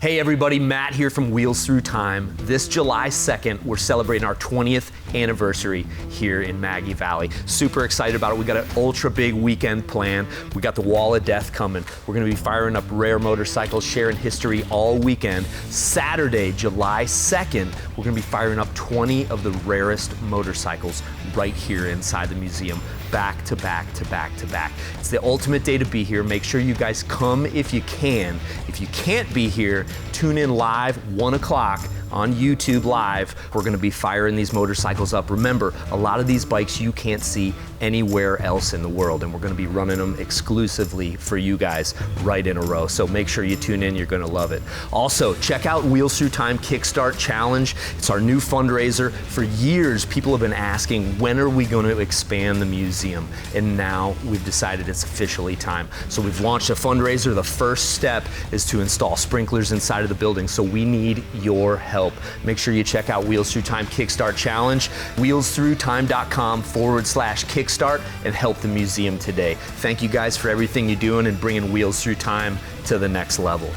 Hey everybody, Matt here from Wheels Through Time. This July 2nd, we're celebrating our 20th anniversary here in Maggie Valley. Super excited about it. We got an ultra big weekend planned. We got the Wall of Death coming. We're gonna be firing up rare motorcycles, sharing history all weekend. Saturday, July 2nd, we're gonna be firing up 20 of the rarest motorcycles right here inside the museum, back to back to back to back. It's the ultimate day to be here. Make sure you guys come if you can. If you can't be here, tune in live 1 o'clock on YouTube Live. We're gonna be firing these motorcycles up. Remember, a lot of these bikes you can't see anywhere else in the world, and we're gonna be running them exclusively for you guys right in a row. So make sure you tune in, you're gonna love it. Also, check out Wheels Through Time Kickstart Challenge. It's our new fundraiser. For years, people have been asking, when are we gonna expand the museum? And now we've decided it's officially time. So we've launched a fundraiser. The first step is to install sprinklers inside of the building, so we need your help. Make sure you check out Wheels Through Time Kickstart Challenge, wheelsthroughtime.com/kickstart, and help the museum today. Thank you guys for everything you're doing and bringing Wheels Through Time to the next level.